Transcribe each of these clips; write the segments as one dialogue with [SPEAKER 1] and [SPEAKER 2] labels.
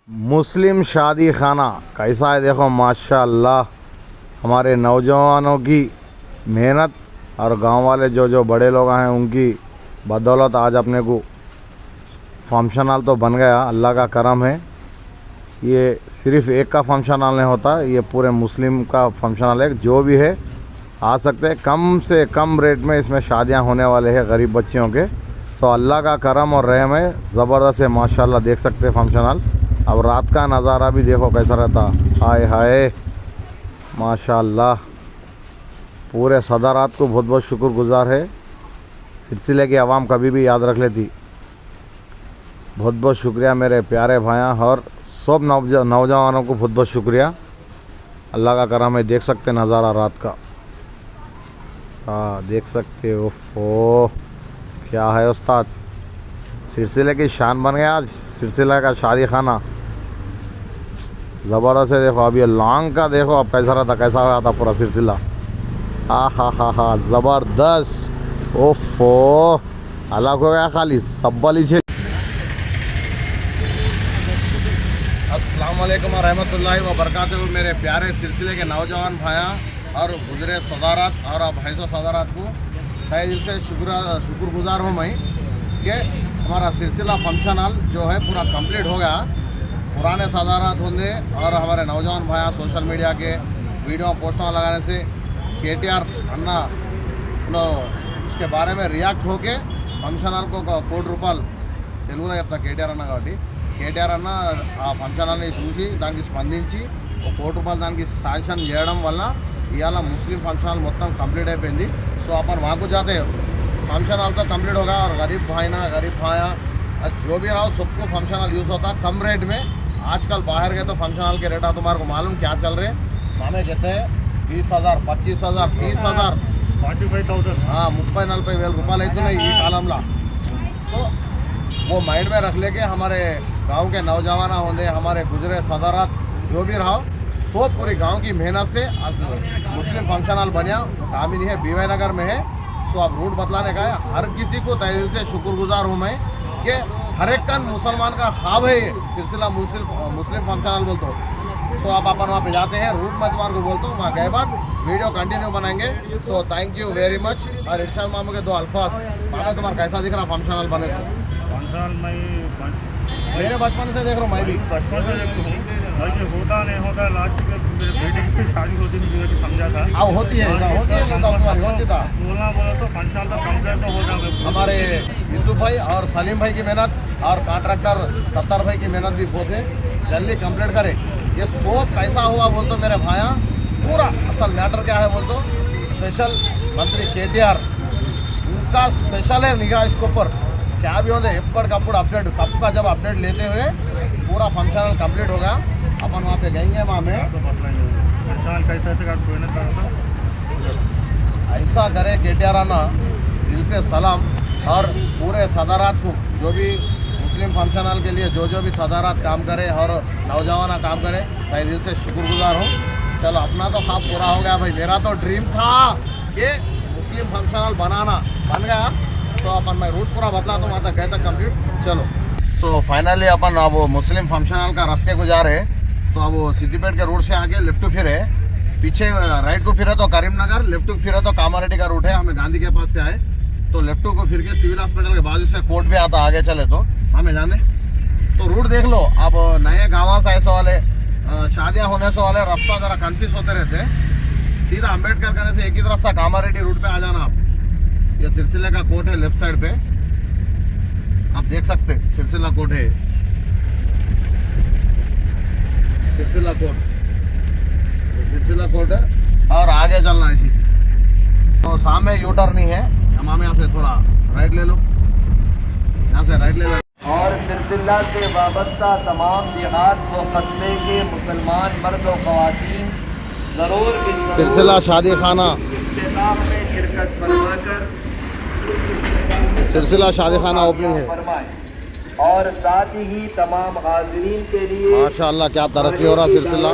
[SPEAKER 1] मुस्लिम शादी खाना कैसा है देखो माशाअल्लाह। हमारे नौजवानों की मेहनत और गांव वाले जो जो बड़े लोग हैं उनकी बदौलत आज अपने को फंक्शन हॉल तो बन गया। अल्लाह का करम है। ये सिर्फ़ एक का फंक्शन हॉल नहीं होता, ये पूरे मुस्लिम का फंक्शन हॉल है। जो भी है आ सकते हैं, कम से कम रेट में इसमें शादियां होने वाले हैं गरीब बच्चियों के। सो अल्लाह का करम और रहम है, ज़बरदस्त है माशाअल्लाह। देख सकते हैं फंक्शन हॉल। अब रात का नज़ारा भी देखो कैसा रहता। हाय हाय माशाअल्लाह। पूरे सदारात को बहुत बहुत शुक्रगुजार है। सिलसिले की आवाम कभी भी याद रख लेती। बहुत बहुत शुक्रिया मेरे प्यारे भाइयों और सब नौजवानों को बहुत बहुत शुक्रिया। अल्लाह का करम है। देख सकते नज़ारा रात का। हाँ देख सकते हो। ओ क्या है उस्ताद, सिलसिले की शान बन गया आज सिलसिला का शादी खाना। ज़बरदस्त है। देखो अब ये लॉन्ग का देखो अब कैसा रहता, कैसा हुआ था पूरा सिलसिला। हा ज़बरदस्त। ओफो अलग हो गया खाली सब्बली छे। अस्सलाम वालेकुम रहमतुल्लाहि व बरकातहू। मेरे प्यारे सिलसिले के नौजवान भाइयों और गुजरे सदारत और अब भैंसों सदारत को तहे दिल से शुक्रगुजार हूँ मैं कि हमारा सिलसिला फंक्शन हॉल जो है पूरा कंप्लीट हो गया। पुराने सदारत होंगे और हमारे नौजवान भाइयों सोशल मीडिया के वीडियो पोस्टों लगाने से KTR अन्ना उसके बारे में रियाक्ट होके फंक्शन हॉल को ₹1 కోటి తెలుగులో చెప్తా KTR అన్న కాబట్టి KTR అన్న ఆ ఫంక్షన్ హాల్ని చూసి దానికి స్పందించి ₹1 కోటి దానికి శాంక్షన్ చేయడం వల్ల ఇవాళ ముస్లిం फंक्शन हॉल మొత్తం కంప్లీట్ అయిపోయింది। సో अपन वहाँ को जाते फंक्शन हॉल तो कंप्लीट होगा और गरीब भाइया जो भी रहा सबको फंक्शन हॉल यूज़ होता कम रेट में। आजकल बाहर गए तो फंक्शन हॉल के रेट तुम्हारे को मालूम क्या चल रहे। हमें कहते हैं 20,000 25,000 30,000 45,000 हाँ 30-40 వేల రూపాయలు అవుతున్నాయి ఈ కాలంలో। तो वो माइंड में रख लेके हमारे गांव के नौजवान होंगे हमारे गुजरे सदारत जो भी रहा सो पूरी गांव की मेहनत से आज मुस्लिम फंक्शन हॉल बनिया। काम ही नहीं है, BY नगर में है। सो अब रूट बतलाने का है। हर किसी को तहे दिल से शुक्रगुजार हूँ मैं कि हर एक का मुसलमान का ख्वाब है ये सिलसिला मुस्लिम फंक्शन हॉल बोलते हो। सो आप अपन वहाँ पे जाते हैं, रूट मैं तुम्हारे को बोलता हूँ, वहाँ गए बाद वीडियो कंटिन्यू बनाएंगे। So thank you very much. और इरशाद मामू के 2 अल्फाज मामा तुम्हारा कैसा दिख रहा फंक्शन हॉल बने तो?
[SPEAKER 2] फंक्शन हॉल मैं
[SPEAKER 1] मेरे बचपन से देख रहा हूँ, मैं भी
[SPEAKER 2] बचपन से देखता हूँ भाई। ये होता नहीं होता लास्ट में मेरे बेटे की शादी होती मुझे भी समझा था।
[SPEAKER 1] अब होती है होती था
[SPEAKER 2] बोला तो फंक्शन हॉल तो कंप्लीट तो हो जाए।
[SPEAKER 1] हमारे यूसुफ भाई और सलीम भाई की मेहनत और कॉन्ट्रैक्टर 70 भाई की मेहनत भी बहुत है। जल्दी कंप्लीट करे। ये शो कैसा हुआ बोल तो मेरे भाया पूरा असल मैटर क्या है बोल तो स्पेशल मंत्री KTR उनका स्पेशल है निगाह इसके ऊपर। क्या भी होते एप्पड़कప్పుడు अपडेट कब का जब अपडेट लेते हुए पूरा फंक्शन हॉल कंप्लीट होगा। अपन वहाँ पे गएंगे वहाँ में ऐसा करे KTR आना दिल से सलाम। और पूरे सदारत को जो भी मुस्लिम फंक्शन हॉल के लिए जो भी सदारत काम करे और नौजवान काम करे मैं दिल से शुक्रगुजार हूँ। चलो अपना तो ख्वाब पूरा हो गया भाई। मेरा तो ड्रीम था कि मुस्लिम फंक्शन हॉल बनाना, बन गया। तो अपन मैं रूट पूरा बदला तो वहाँ तक गए तक कंप्लीट। चलो सो फाइनली अपन अब मुस्लिम फंक्शन हॉल का रास्ते को जा रहे। तो अब सिद्दीपेट के रूट से आगे लेफ्ट को फिरे, पीछे राइट को फिरे तो करीमनगर, लेफ्ट को फिरे तो कामारेड्डी का रूट है। हमें गांधी के पास से आए तो लेफ्ट को फिर के सिविल हॉस्पिटल के बाजू से कोर्ट भी आता आगे चले तो हमें जाने। तो रूट देख लो। अब नए गाँव से ऐसे वाले शादियाँ होने से वाले रास्ता ज़रा कन्फ्यूज होते रहते हैं। सीधा अम्बेडकर करने से एक ही रास्ता कामारेड्डी रूट पे आ जाना आप। ये सिलसिले का कोर्ट है लेफ्ट साइड पे, आप देख सकते सिलसिला कोर्ट है। सिलसिला कोर्ट है और आगे चलना है सीधे। तो सामने यू टर्न ही है। हम यहाँ से थोड़ा राइट ले लो, यहाँ से राइट ले लो।
[SPEAKER 3] और सिलसिला से वाबस्ता तमाम देहात व कस्बे के मुसलमान मर्द व ख़वातीन ज़रूर
[SPEAKER 1] सिलसिला शादी खाना
[SPEAKER 3] में शिरकत फरमाकर
[SPEAKER 1] सिलसिला शादी खाना ओपनिंग है।
[SPEAKER 3] फरमाएं। और साथ ही तमाम हाज़रीन के लिए
[SPEAKER 1] माशाअल्लाह क्या तरक्की हो रहा सिलसिला।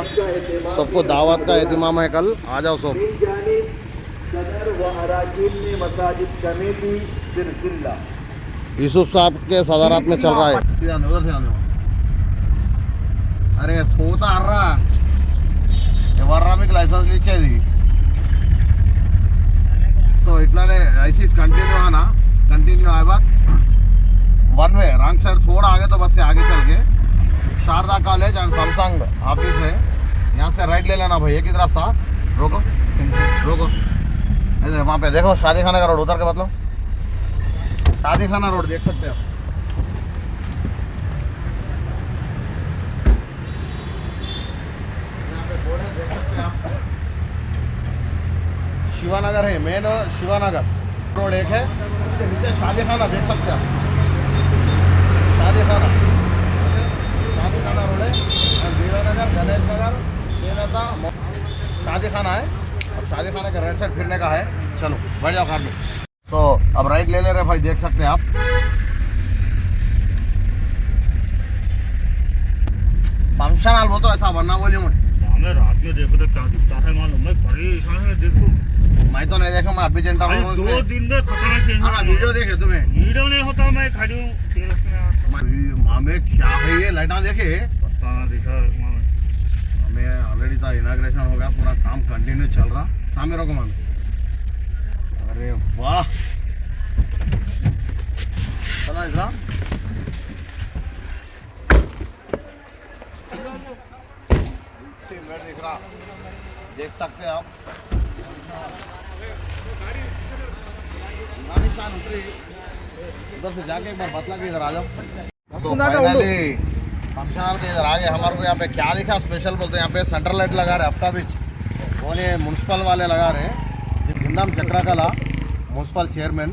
[SPEAKER 1] सबको दावत का एहतिमाम है कल, आ जाओ सब।
[SPEAKER 3] सदर व अराकीन में मसाजिद कमेटी सिलसिला
[SPEAKER 1] यूसुफ साहब के सदारत में चल रहा है। పోతా అర్రా ఎవర్రా మీకు లైసెన్స్ ఇచ్చేది तो इतने ऐसी कंटिन्यू आना कंटिन्यू आए बाद वन वे रंग साइड थोड़ा आगे तो बस से आगे चल के Sharda college and Samsung office है यहाँ से राइट ले लेना भाई एक ही रास्ता रोको रोको ऐसे वहाँ पे देखो शादी खाना का रोड उधर के मतलब शादी खाना रोड देख सकते हो यहाँ पे बोर्ड है देख सकते हैं आप शिवानगर है मेन शिवानगर रोड एक है उसके नीचे शादी खाना देख सकते हैं शादी खाना रोड है और विवानगर गणेश नगर मेहता शादी खाना है और शादी खाने का राइट साइड फिरने का है चलो बढ़ जाओ कार में तो अब राइट ले ले रहे भाई देख सकते हैं आप फंक्शन हाल वो तो ऐसा बनना बोलिए
[SPEAKER 2] मैं रात में देखो तो क्या दिखता है मालूम मैं परेशान है देखो
[SPEAKER 1] मैं तो नहीं देखा मैं अभी जनता
[SPEAKER 2] भाई 2 दिन में खतरा चेंज
[SPEAKER 1] हाँ वीडियो देखे तुम्हें
[SPEAKER 2] वीडियो नहीं होता मैं खड़ी हूँ फिर उसमें आता
[SPEAKER 1] माँ में क्या है ये लाइटा देखे
[SPEAKER 2] पता दिखा
[SPEAKER 1] हमें ऑलरेडी था इनाग्रेशन हो गया पूरा काम कंटिन्यू चल रहा सामने रखो मामे अरे वाह चला इसरा दिख रहा देख सकते हैं आप निशान उतरी उधर से जाके एक बार बतला के इधर आ जाओ तो फाइनली फंक्शन के इधर आ गए हमारे को यहाँ पे क्या दिखा स्पेशल बोलते हैं यहाँ पे सेंट्रल लाइट लगा रहे हफ्ता बीच बोले म्यूनसिपल वाले लगा रहे जिंदाम चक्राकला म्यूनसिपल चेयरमैन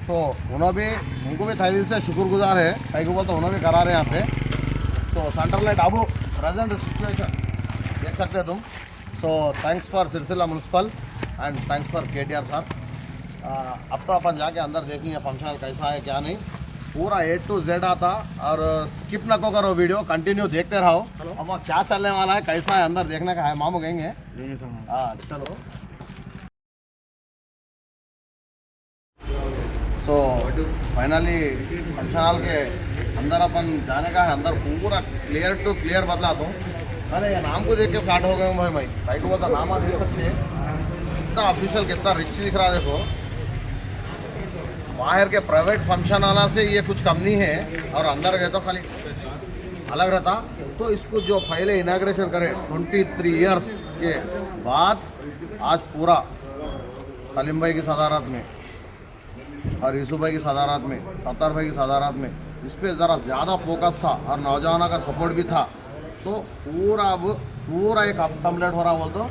[SPEAKER 1] तो उन्होंने भी उनको भी तहे दिल से शुक्रगुजार है कई को बोलते उन्होंने भी करा रहे हैं यहाँ पे तो सेंट्रल लाइट अब प्रेजेंट सिचुएशन देख सकते हो तुम so thanks for Sircilla municipal and thanks for KTR साहब अब तो अपन जाके अंदर देखेंगे फंक्शन कैसा है क्या नहीं पूरा A to Z आता और स्किप ना करो वीडियो कंटिन्यू देखते रहो अब वहाँ क्या चलने वाला है कैसा है अंदर देखने का है मामू कहेंगे हाँ चलो सो फाइनली फंक्शन हॉल के अंदर अपन जाने का है अंदर पूरा क्लियर टू क्लियर बदला दूँ अरे ये नाम को देख के फ्लैट हो गए हूँ भाई भाई को बोलता नाम देख सकते हैं कितना ऑफिशियल कितना रिच दिख रहा है देखो बाहर के प्राइवेट फंक्शन वाला से ये कुछ कम नहीं है और अंदर गए तो खाली अलग रहता तो इसको जो पहले इनाग्रेशन करे 23 इयर्स के बाद आज पूरा सलीम भाई की सदारत में और यूसुफ भाई की सदारत में सत्तार भाई की सदारत में इस पर ज़रा ज़्यादा फोकस था और नौजवानों का सपोर्ट भी था तो पूरा अब पूरा एक कंप्लीट हो रहा बोल तो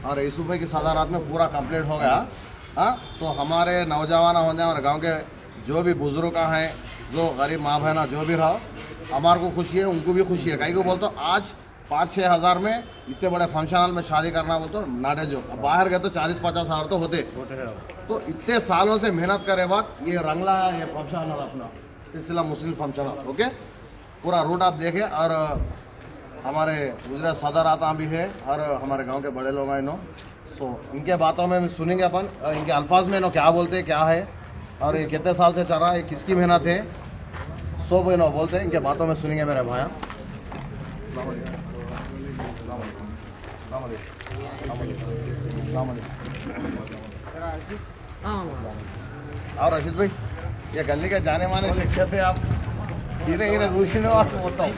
[SPEAKER 1] और यूसुफ भाई की सदारत में पूरा कंप्लीट हो गया हाँ तो हमारे नौजवान हो जाए और गांव के जो भी बुजुर्ग हैं जो गरीब माँ बहना जो भी रहो हमारे को खुशी है उनको भी खुशी है कहीं को बोलते आज 5-6 हज़ार में इतने बड़े फंक्शन हॉल में शादी करना बोलते नाटे जो बाहर गए तो 40-50 हज़ार तो होते तो इतने सालों से मेहनत करे बाद ये रंगला ये फंक्शन हॉल अपना सिलसिला मुस्लिम फंक्शन हॉल ओके पूरा रूट आप देखें और हमारे गुजरात सदर आता भी है और हमारे गांव के बड़े लोग हैं नो सो इनके बातों में सुनेंगे अपन इनके अल्फाज में नो क्या बोलते हैं क्या है और ये कितने साल से चल रहा है किसकी मेहनत है सो वो नो बोलते हैं इनके बातों में सुनेंगे मेरे भाई और रशीद भाई ये गली के जाने माने शिक्षक थे आप इन्हें दूसरी ने आज बोलता हूँ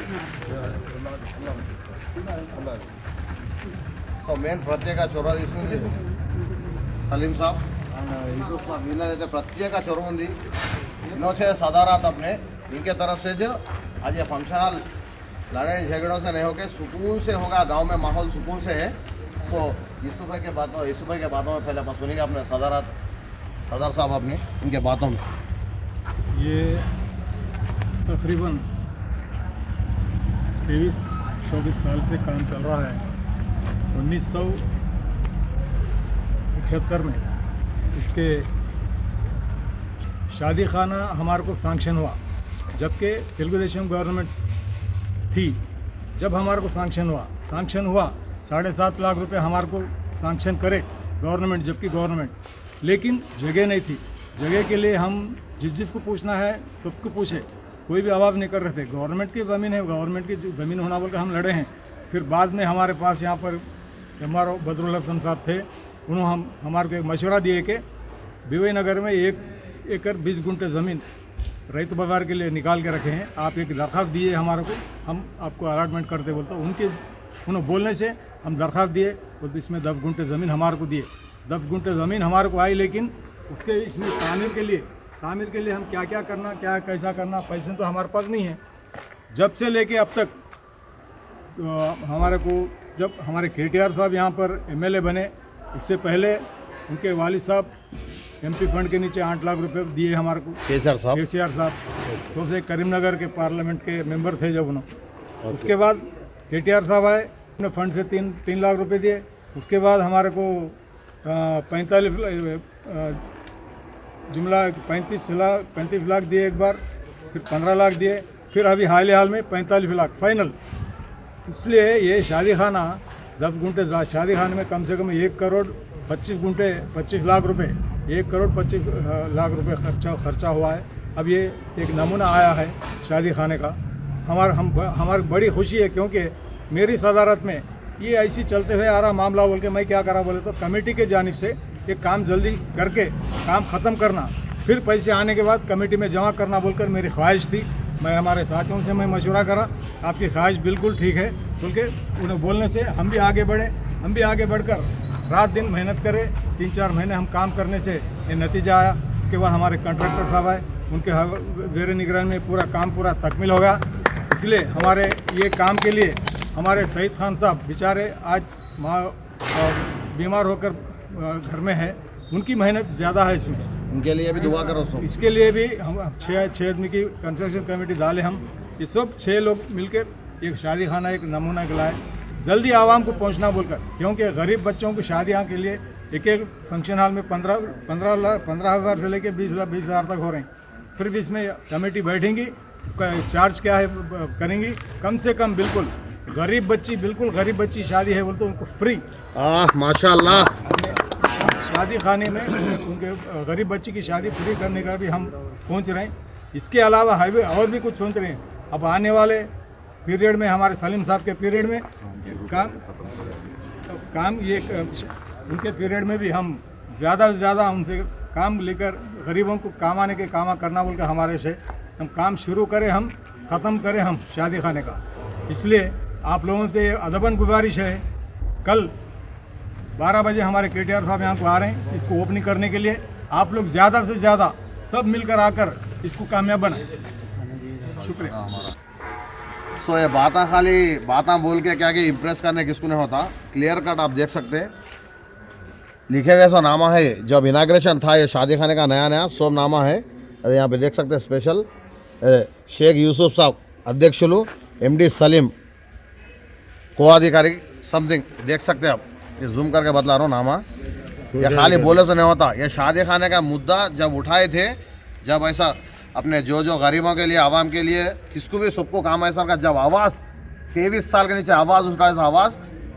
[SPEAKER 1] सो मेन प्रत्येक चोर सलीम साहब यूसुफ साहब देते प्रत्येक चोर इनोचे सदारात अपने इनके तरफ से जो आज ये फंक्शन हॉल लड़ाई झगड़ों से नहीं होके सुकून से होगा गांव में माहौल सुकून से है सो यूसुफ भाई के बातों में पहले आप सुनेंगे अपने सदर साहब अपने इनके बातों में
[SPEAKER 4] ये तकरीबन 23-24 साल से काम चल रहा है 1978 में इसके शादी खाना हमारे को सैंक्शन हुआ जबकि तेलुगु देशम गवर्नमेंट थी जब हमारे को सैंक्शन हुआ 7.5 लाख रुपए हमारे को सैंक्शन करे गवर्नमेंट जबकि गवर्नमेंट लेकिन जगह नहीं थी जगह के लिए हम जिसको पूछना है सबको पूछे कोई भी आवाज़ नहीं कर रहे थे। गवर्नमेंट की ज़मीन है, गवर्नमेंट की ज़मीन होना बोल के हम लड़े हैं। फिर बाद में हमारे पास यहाँ पर MRO बदरुल हसन साहब थे, उन्होंने हमारे को एक मशवरा दिए कि भिवई नगर में 1 एकड़ 20 गुंठे ज़मीन रैत बाज़ार के लिए निकाल के रखे हैं, आप एक दरख्वास्त दिए हमारे को, हम आपको अलॉटमेंट करते बोलते। उन्होंने बोलने से हम दरख्वास्त दिए, बोलते इसमें 10 गुंठे ज़मीन हमारे को दिए। 10 गुंठे ज़मीन हमारे को आई, लेकिन उसके इसमें तामीर के लिए हम क्या क्या करना, क्या कैसा करना, पैसे तो हमारे पास नहीं है। जब से लेके अब तक हमारे को, जब हमारे KTR साहब यहाँ पर MLA बने, उससे पहले उनके वालिद साहब MP फंड के नीचे 8 लाख रुपए दिए हमारे को।
[SPEAKER 1] केसर साहब
[SPEAKER 4] KCR साहब तो से करीमनगर के पार्लियामेंट के मेंबर थे जब उन्होंने। उसके बाद KTR साहब आए, उन्होंने फंड से 3 लाख रुपए दिए। उसके बाद हमारे को 35 लाख दिए एक बार, फिर 15 लाख दिए, फिर अभी हाल में 45 लाख फाइनल। इसलिए ये शादी खाना 10 गुंठे शादी खाने में कम से कम 1 करोड़ 25 लाख रुपए, 1 करोड़ 25 लाख रुपए खर्चा हुआ है। अब ये एक नमूना आया है शादी खाने का। हमारी बड़ी खुशी है, क्योंकि मेरी सदारत में ये ऐसी चलते हुए आ रहा मामला बोल के मैं क्या करा बोले तो कमेटी के जानिब से ये काम जल्दी करके काम ख़त्म करना, फिर पैसे आने के बाद कमेटी में जमा करना बोलकर मेरी ख्वाहिश थी। मैं हमारे साथियों से मैं मशवरा करा, आपकी ख्वाहिश बिल्कुल ठीक है बोल के उन्हें बोलने से हम भी आगे बढ़कर रात दिन मेहनत करें। 3-4 महीने हम काम करने से ये नतीजा आया। उसके बाद हमारे कॉन्ट्रैक्टर साहब आए, उनके ज़ेर निगरानी में पूरा तकमील होगा। इसलिए हमारे ये काम के लिए हमारे सईद खान साहब बेचारे आज बीमार होकर घर में है, उनकी मेहनत ज़्यादा है इसमें,
[SPEAKER 1] उनके लिए भी दुआ करो।
[SPEAKER 4] इसके लिए भी हम 6 आदमी की कंस्ट्रक्शन कमेटी डाले। हम ये सब 6 लोग मिलकर एक शादी खाना एक नमूना लाए, जल्दी आवाम को पहुंचना बोलकर, क्योंकि गरीब बच्चों की शादियाँ के लिए एक फंक्शन हॉल में 15,000 से लेकर 20,000 तक हो रहे हैं। फिर भी इसमें कमेटी बैठेंगी, उसका चार्ज क्या है करेंगी, कम से कम बिल्कुल गरीब बच्ची शादी है बोलते उनको फ्री।
[SPEAKER 1] माशाल्लाह,
[SPEAKER 4] शादी खाने में उनके गरीब बच्ची की शादी फ्री करने का भी हम सोच रहे हैं। इसके अलावा हाईवे और भी कुछ सोच रहे हैं। अब आने वाले पीरियड में हमारे सलीम साहब के पीरियड में काम ये उनके पीरियड में भी हम ज़्यादा से ज़्यादा उनसे काम लेकर गरीबों को काम करना बोल कर हमारे से हम काम शुरू करें, हम ख़त्म करें हम शादी खाने का। इसलिए आप लोगों से अदबन गुजारिश है, कल 12 बजे हमारे KTR साहब यहाँ को आ रहे हैं इसको ओपनिंग करने के लिए। आप लोग ज़्यादा से ज़्यादा सब मिलकर आकर इसको कामयाब बनाएं। शुक्रिया।
[SPEAKER 1] सो ये बातें बोल के क्या कि इम्प्रेस करने किसको नहीं होता, क्लियर कट आप देख सकते हैं। लिखे गए सो नामा है, जब इनाग्रेशन था ये शादी खाने का नया सब नामा है। यहाँ पे देख सकते हैं स्पेशल शेख यूसुफ साहब अध्यक्षुलु, MD सलीम को-अधिकारी समथिंग देख सकते हैं आप। ये जूम करके बतला रहा हूँ नामा, ये खाली बोले से नहीं होता। ये शादी खाने का मुद्दा जब उठाए थे, जब ऐसा अपने जो गरीबों के लिए आवाम के लिए किसको भी सबको काम ऐसा का जब आवाज़ 23 साल के नीचे आवाज़ उसका आवाज़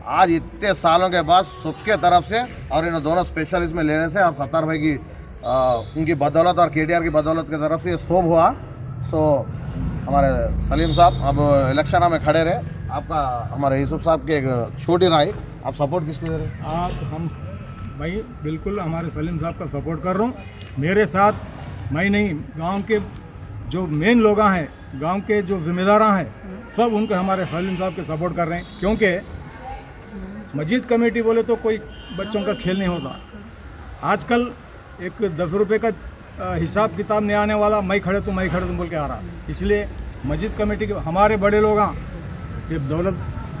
[SPEAKER 1] आज इतने सालों के बाद सबके तरफ से और इन दोनों स्पेशलिस्ट में लेने से और सत्तार भाई की उनकी बदौलत और KTR की बदौलत की तरफ से ये शोभ हुआ। सो हमारे सलीम साहब अब इलेक्शन में खड़े रहे, आपका हमारे यूसुफ साहब की एक छोटी राय, आप सपोर्ट किसको दे रहे हैं?
[SPEAKER 4] मैं बिल्कुल हमारे सलीम साहब का सपोर्ट कर रहा हूँ। मेरे साथ मैं नहीं, गांव के जो मेन लोग हैं, गांव के जो जिम्मेदार हैं, सब उनको हमारे सलीम साहब के सपोर्ट कर रहे हैं। क्योंकि मस्जिद कमेटी बोले तो कोई बच्चों का खेल नहीं होता। आजकल एक 10 रुपये का हिसाब किताब नहीं आने वाला, मैं खड़े तुम बोल के आ रहा। इसलिए मस्जिद कमेटी के हमारे बड़े लोग ये दौलत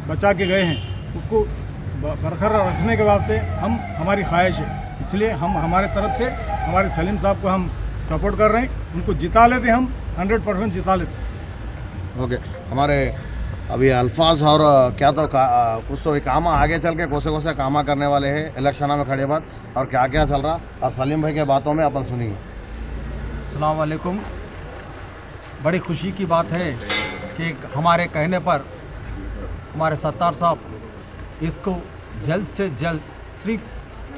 [SPEAKER 4] बचा के गए हैं, उसको बरकरार रखने के वास्ते हमारी ख्वाहिश है। इसलिए हम हमारे तरफ से हमारे सलीम साहब को हम सपोर्ट कर रहे हैं, उनको जिता लेते, हम 100% जिता लेते।
[SPEAKER 1] ओके, हमारे अभी अल्फाज और क्या तो कुछ तो काम आगे चल के कोसे कामा करने वाले हैं इलेक्शन में खड़े बाद, और क्या क्या चल रहा और सलीम भाई के बातों में अपन सुनिए।
[SPEAKER 5] अस्सलाम वालेकुम। बड़ी खुशी की बात है कि हमारे कहने पर हमारे सत्तार साहब इसको जल्द से जल्द सिर्फ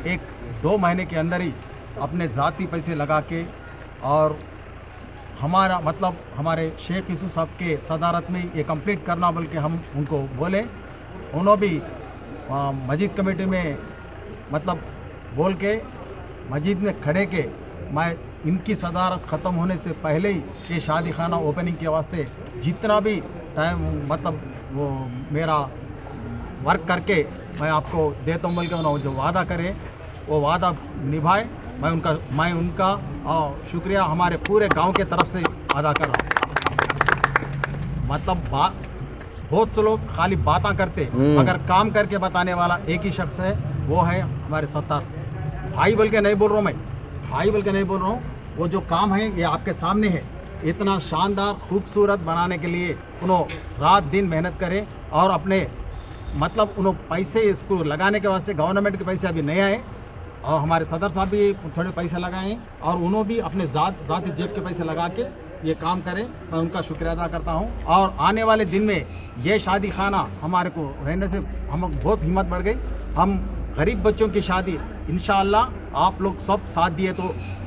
[SPEAKER 5] 1-2 महीने के अंदर ही अपने ज़ाती पैसे लगा के और हमारा मतलब हमारे शेख यूसुफ साहब के सदारत में ये कंप्लीट करना बोल के हम उनको बोले। उन्होंने भी मस्जिद कमेटी में मतलब बोल के मस्जिद में खड़े के मैं इनकी सदारत ख़त्म होने से पहले ही ये शादी खाना ओपनिंग के वास्ते जितना भी टाइम मतलब वो मेरा वर्क करके मैं आपको देता हूँ बोल के उन्होंने जो वादा करे वो वादा निभाए। मैं उनका शुक्रिया हमारे पूरे गांव के तरफ से अदा कर रहा हूँ। मतलब बहुत से लोग खाली बातें करते मगर काम करके बताने वाला एक ही शख्स है, वो है हमारे सत्तार भाई। बोल के नहीं बोल रहा हूँ, मैं भाई बोल के नहीं बोल रहा हूँ। वो जो काम है ये आपके सामने है। इतना शानदार खूबसूरत बनाने के लिए उन्होंने रात दिन मेहनत करे और अपने मतलब उन्होंने पैसे इसको लगाने के वास्ते गवर्नमेंट के पैसे अभी नहीं आए और हमारे सदर साहब भी थोड़े पैसे लगाए और उन्होंने भी अपने ज़ाती जेब के पैसे लगा के ये काम करें। मैं उनका शुक्रिया अदा करता हूँ। और आने वाले दिन में ये शादी खाना हमारे को रहने से हम बहुत हिम्मत बढ़ गई। हम गरीब बच्चों की शादी इंशाअल्लाह आप लोग सब साथ दिए तो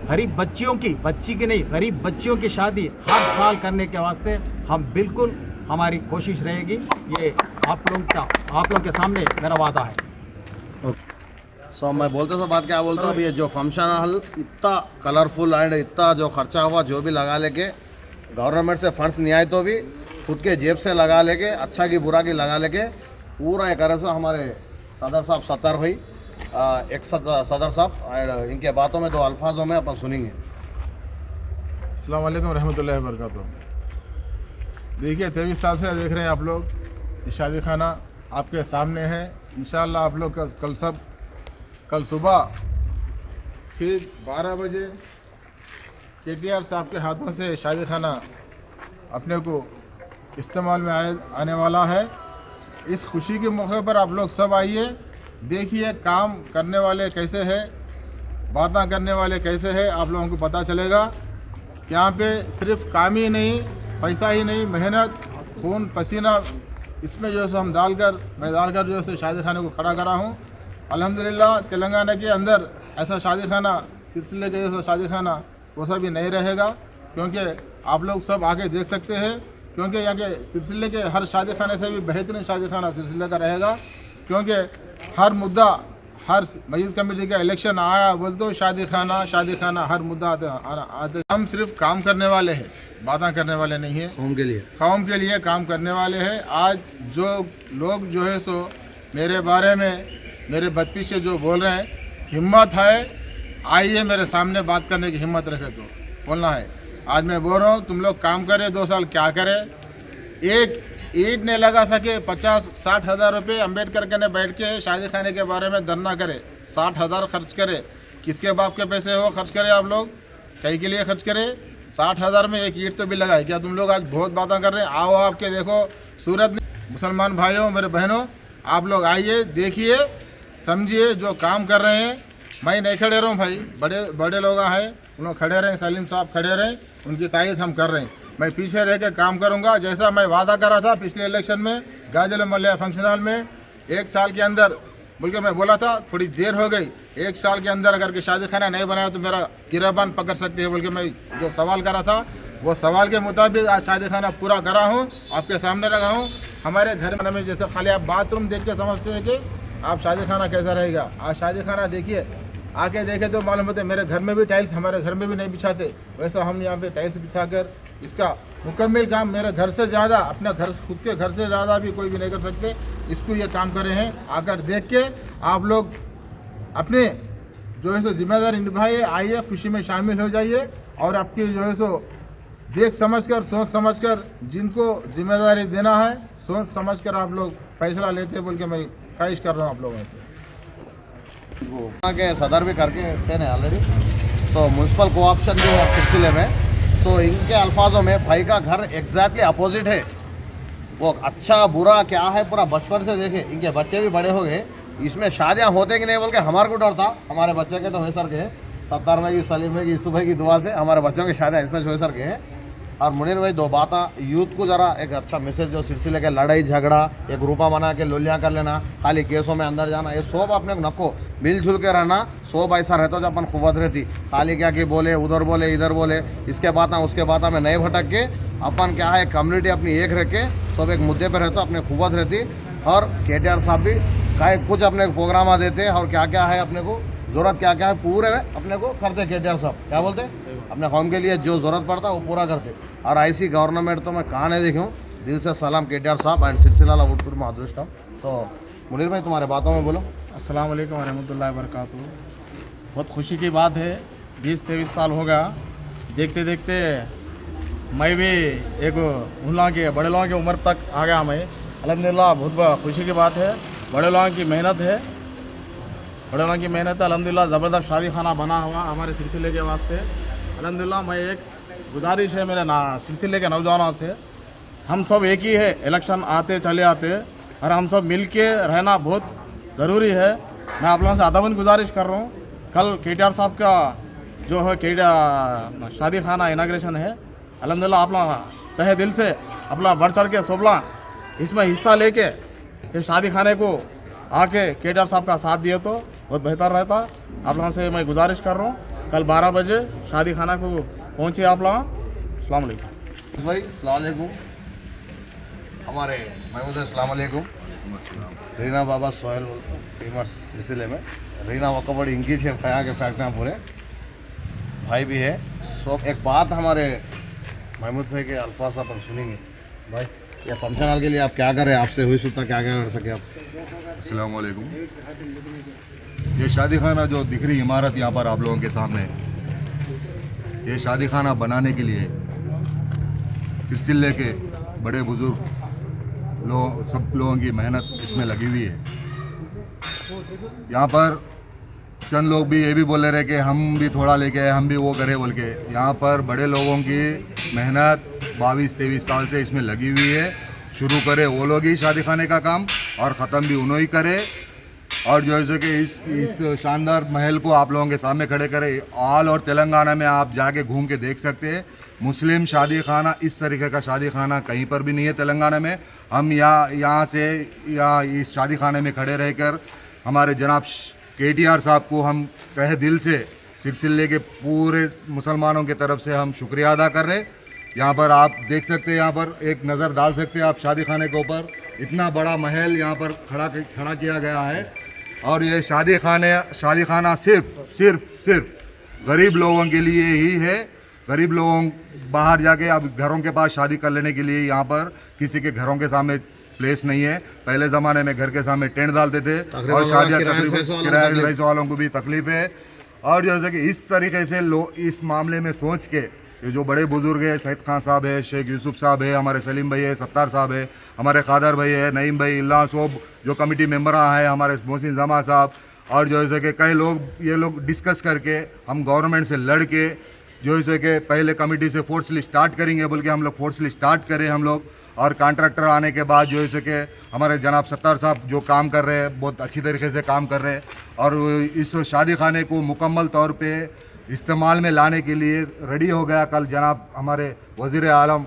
[SPEAKER 5] गरीब बच्चियों की गरीब बच्चियों की शादी हर साल करने के वास्ते हम बिल्कुल हमारी कोशिश रहेगी। ये आप लोग के सामने मेरा वादा है।
[SPEAKER 1] सो मैं बोलते तो बात क्या बोलता हूँ, अभी ये जो फंक्शन हॉल इतना कलरफुल एंड इतना जो खर्चा हुआ जो भी लगा लेके गवर्नमेंट से फंड्स नहीं आए तो भी खुद के जेब से लगा लेके अच्छा की बुरा की लगा लेके पूरा एक तरह से हमारे सदर साहब सत्तार भाई एक सदर साहब इनके बातों में 2 अल्फाजों में अपन सुनेंगे।
[SPEAKER 6] अस्सलाम वालेकुम रहमतुल्लाहि व बरकातुहू। देखिए 23 साल से देख रहे हैं आप लोग, ये शादी खाना आपके सामने है। इंशाअल्लाह आप लोग कल सुबह ठीक 12 बजे KTR साहब के हाथों से शादी खाना अपने को इस्तेमाल में आने वाला है। इस खुशी के मौके पर आप लोग सब आइए, देखिए काम करने वाले कैसे हैं, बातें करने वाले कैसे हैं, आप लोगों को पता चलेगा। यहाँ पे सिर्फ काम ही नहीं, पैसा ही नहीं, मेहनत, खून पसीना इसमें जो है मैं डालकर जो है शादी खाने को खड़ा करा हूँ। अल्हम्दुलिल्लाह तेलंगाना के अंदर ऐसा शादी खाना सिलसिले के जैसा शादी खाना वो सब भी नहीं रहेगा, क्योंकि आप लोग सब आके देख सकते हैं। क्योंकि यहाँ के सिलसिले के हर शादी खाने से भी बेहतरीन शादी खाना सिलसिले का रहेगा, क्योंकि हर मुद्दा हर मस्जिद कमेटी का इलेक्शन आया बोल तो शादी खाना हर मुद्दा आते। हम सिर्फ काम करने वाले हैं, बातें करने वाले नहीं है। कौम के लिए काम करने वाले हैं। आज जो लोग जो है सो मेरे बारे में मेरे बदपीछे जो बोल रहे हैं, हिम्मत है आइए मेरे सामने बात करने की हिम्मत रखे तो बोलना है। आज मैं बोल रहा हूँ तुम लोग काम करे 2 साल क्या करे, एक ईंट नहीं लगा सके 50-60 हज़ार रुपये अम्बेडकर के ने बैठ के शादी खाने के बारे में धरना करे, 60 हज़ार खर्च करे, किसके बाप के पैसे हो खर्च करे, आप लोग कहीं के लिए खर्च करे। 60 हज़ार में एक ईंट तो भी लगाए क्या तुम लोग? आज बहुत बातें कर रहे हैं। आओ आपके देखो सूरत। मुसलमान भाइयों मेरे बहनों आप लोग आइए, देखिए, समझिए जो काम कर रहे हैं। मैं नहीं खड़े रहा हूँ भाई, बड़े लोग हैं उन्होंने खड़े रहे, सलीम साहब खड़े रहे, उनकी तायद हम कर रहे हैं। मैं पीछे रह के काम करूंगा जैसा मैं वादा करा था पिछले इलेक्शन में गाजल मल्लिया फंक्शन हॉल में 1 साल के अंदर बोल के मैं बोला था। थोड़ी देर हो गई, 1 साल के अंदर अगर के शादी खाना नहीं बनाया तो मेरा गिरबान पकड़ सकते हैं बोल के मैं जो सवाल करा था वो सवाल के मुताबिक आज शादी खाना पूरा करा हूँ, आपके सामने रखा हूँ। हमारे घर में जैसे खाली आप बाथरूम देख के समझते हैं कि आप शादी खाना कैसा रहेगा, आज शादी खाना देखिए, आके देखे तो मालूम होता है। मेरे घर में भी टाइल्स हमारे घर में भी नहीं बिछाते, वैसा हम यहाँ पे टाइल्स बिछा कर इसका मुकम्मल काम मेरे घर से ज़्यादा, अपना घर खुद के घर से ज़्यादा भी कोई भी नहीं कर सकते। इसको ये काम करे हैं, आकर देख के आप लोग अपने जो है सो जिम्मेदारी निभाइए, आइए खुशी में शामिल हो जाइए और आपकी जो है सो देख समझकर सोच समझकर जिनको जिम्मेदारी देना है सोच समझकर आप लोग फैसला लेते बोल के मैं ख्वाहिश कर रहा हूँ आप लोगों से।
[SPEAKER 1] के सदर भी करके थे ना ऑलरेडी, तो म्यूनसिपल कोऑप्शन जो है सिलसिले में, तो इनके अल्फाजों में भाई का घर एग्जैक्टली अपोजिट है। वो अच्छा बुरा क्या है पूरा बचपन से देखे, इनके बच्चे भी बड़े हो गए, इसमें शादियाँ होते कि नहीं बोल के हमारे को डर था। हमारे बच्चे के तो हुए सर के 70 में की सलीम में की यूसुफ भाई की दुआ से हमारे बच्चों की शादियाँ इसमें हुए सर के हैं। और मुनीर भाई दो बातें यूथ को ज़रा एक अच्छा मैसेज जो सिलसिले के लड़ाई झगड़ा एक ग्रुपा बना के लोलियाँ कर लेना, खाली केसों में अंदर जाना, ये सब अपने को नको मिलजुल के रहना। सब ऐसा रहता जो अपन खुबत रहती, खाली क्या कि बोले उधर बोले इधर बोले, इसके बातें उसके बातें में नहीं भटक के अपन क्या है कम्युनिटी अपनी एक रह के सब एक मुद्दे पर रहता, अपने खुबत रहती। और KTR साहब भी काहे कुछ अपने प्रोग्राम देते हैं और क्या क्या है अपने को ज़रूरत क्या क्या है पूरे अपने को करते KTR साहब, क्या बोलते अपने कौम के लिए जो ज़रूरत पड़ता है वो पूरा करते। और ऐसी गवर्नमेंट तो मैं कहाँ नहीं देखूँ। दिल से सलाम KTR साहब एंड सिलसिला वुडपुर में अदृष्टम। तो मुनीर भाई तुम्हारे बातों में बोलो।
[SPEAKER 6] अस्सलाम वालेकुम रहमतुल्लाहि व बरकातुहू। बहुत खुशी की बात है, 20-23 साल हो गया देखते देखते मैं भी एक बड़े लोगों की उम्र तक आ गया। मैं अल्हम्दुलिल्लाह बहुत खुशी की बात है। बड़े लोगों की मेहनत है, अल्हम्दुलिल्लाह ज़बरदस्त शादी खाना बना हुआ हमारे सिलसिले के वास्ते। अल्हम्दुलिल्लाह मैं एक गुजारिश है मेरे सिलसिले के नौजवानों से, हम सब एक ही है, इलेक्शन आते चले आते और हम सब मिल के रहना बहुत ज़रूरी है। मैं आप लोगों से अदबन गुजारिश कर रहा हूँ, कल KTR साहब का जो है शादी खाना इनाग्रेशन है, अल्हम्दुलिल्लाह आप लोग तहे दिल से अपना बढ़ चढ़ के सबला इसमें हिस्सा लेके ये शादी खाने को आके KTR साहब का साथ दिए तो बहुत बेहतर रहता। आप लोगों से मैं गुजारिश कर रहा हूँ कल 12 बजे शादी खाना को पहुँचिए आप लोग। अस्सलाम वालेकुम
[SPEAKER 1] भाई अस्सलाम वालेकुम। हमारे महमूद अस्सलाम वालेकुम। रीना बाबा सोहेल फेमस सिलसिले में रीना वकबड़ी इनकी से फया के फैक्ट्रियाँ पूरे भाई भी है। सो एक बात हमारे महमूद भाई के अल्फाज अपन सुनेंगे। भाई ये फंक्शन हॉल के लिए आप क्या कर रहे हैं, आपसे हुई सुनता क्या क्या कर सके आप?
[SPEAKER 7] अस्सलाम वालेकुम। ये शादी खाना जो दिख रही इमारत यहाँ पर आप लोगों के सामने, ये शादी खाना बनाने के लिए सिलसिले के बड़े बुज़ुर्ग सब लोगों की मेहनत इसमें लगी हुई है। यहाँ पर चंद लोग भी ये भी बोले रहे कि हम भी थोड़ा लेके आए, हम भी वो करें बोल के। यहाँ पर बड़े लोगों की मेहनत 22-23 साल से इसमें लगी हुई है। शुरू करे वो लोग ही शादी खाने का काम और ख़त्म भी उन्होंने ही करे। और जैसे कि इस शानदार महल को आप लोगों के सामने खड़े करे, ऑल और तेलंगाना में आप जाके घूम के देख सकते हैं। मुस्लिम शादी खाना इस तरीके का शादी खाना कहीं पर भी नहीं है तेलंगाना में। हम यहाँ से इस शादी खाने में खड़े रहकर हमारे जनाब KTR साहब को हम तहे दिल से सिलसिले के पूरे मुसलमानों की तरफ से हम शुक्रिया अदा कर रहे। यहाँ पर आप देख सकते हैं, यहाँ पर एक नज़र डाल सकते हैं आप शादी खाने के ऊपर। इतना बड़ा महल यहाँ पर खड़ा किया गया है। और ये शादी खाना सिर्फ गरीब लोगों के लिए ही है। गरीब लोगों बाहर जाके अब घरों के पास शादी कर लेने के लिए यहाँ पर किसी के घरों के सामने प्लेस नहीं है। पहले ज़माने में घर के सामने टेंट डालते थे और शादियाँ किराए रईस वालों को भी तकलीफ है। और जैसे कि इस तरीके से लोग इस मामले में सोच के ये जो बड़े बुजुर्ग है, सईद खान साहब है, शेख यूसुफ साहब है, हमारे सलीम भाई है, सत्तार साहब है, हमारे कादर भाई है, नईम भाई, इल्ला सोब जो कमेटी मेंबर हैं, हमारे मोहसिन जमा साहब, और जैसे कि कई लोग ये लोग डिस्कस करके हम गवर्नमेंट से लड़ के जैसे कि पहले कमेटी से फोर्सली स्टार्ट करेंगे बोल के हम लोग फोर्सली स्टार्ट करें हम लोग। और कॉन्ट्रैक्टर आने के बाद जैसे कि हमारे जनाब सत्तार साहब जो काम कर रहे हैं बहुत अच्छी तरीके से काम कर रहे हैं। और इस शादी खाने को मुकम्मल तौर पे इस्तेमाल में लाने के लिए रेडी हो गया। कल जनाब हमारे वज़ीर आलम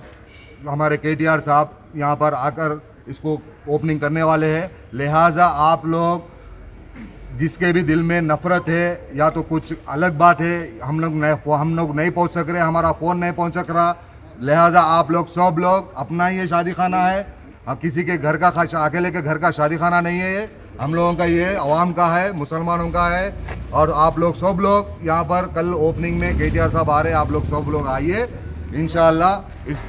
[SPEAKER 7] हमारे KTR साहब यहाँ पर आकर इसको ओपनिंग करने वाले हैं। लिहाजा आप लोग जिसके भी दिल में नफ़रत है या तो कुछ अलग बात है, हम लोग नहीं पहुँच सक रहे, हमारा फ़ोन नहीं पहुँच सक रहा, लिहाजा आप लोग सब लोग अपना ये शादी खाना है। अब किसी के घर का अकेले के घर का शादी खाना नहीं है, ये हम लोगों का, ये अवाम का है, मुसलमानों का है। और आप लोग सब लोग यहाँ पर कल ओपनिंग में KTR साहब आ रहे हैं, आप लोग सब लोग आइए इंशाअल्लाह इस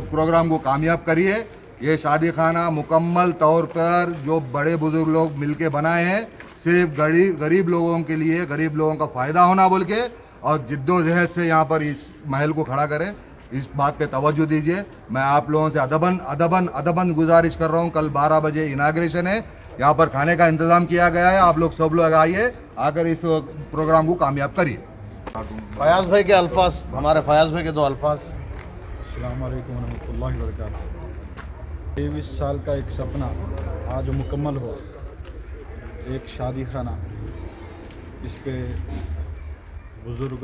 [SPEAKER 7] प्रोग्राम को कामयाब करिए। ये शादी खाना मुकम्मल तौर पर जो बड़े बुजुर्ग लोग मिलके बनाए हैं, सिर्फ गरीब लोगों के लिए, गरीब लोगों का फ़ायदा होना बोल के और जिद्दोजहद से यहाँ पर इस महल को खड़ा करें, इस बात पे तवज्जो दीजिए। मैं आप लोगों से अदबन गुजारिश कर रहा हूँ। कल 12 बजे इनाग्रेशन है, यहाँ पर खाने का इंतज़ाम किया गया है। आप लोग सब लोग आइए, आकर इस प्रोग्राम को कामयाब करिए।
[SPEAKER 1] फयाज भाई के अल्फाज, हमारे फयाज भाई के दो अल्फाज।
[SPEAKER 8] अस्सलाम वालेकुम रहमतुल्लाहि व बरकातहू। 23 साल का एक सपना आज मुकम्मल हुआ। एक शादी खाना, इस पे बुज़ुर्ग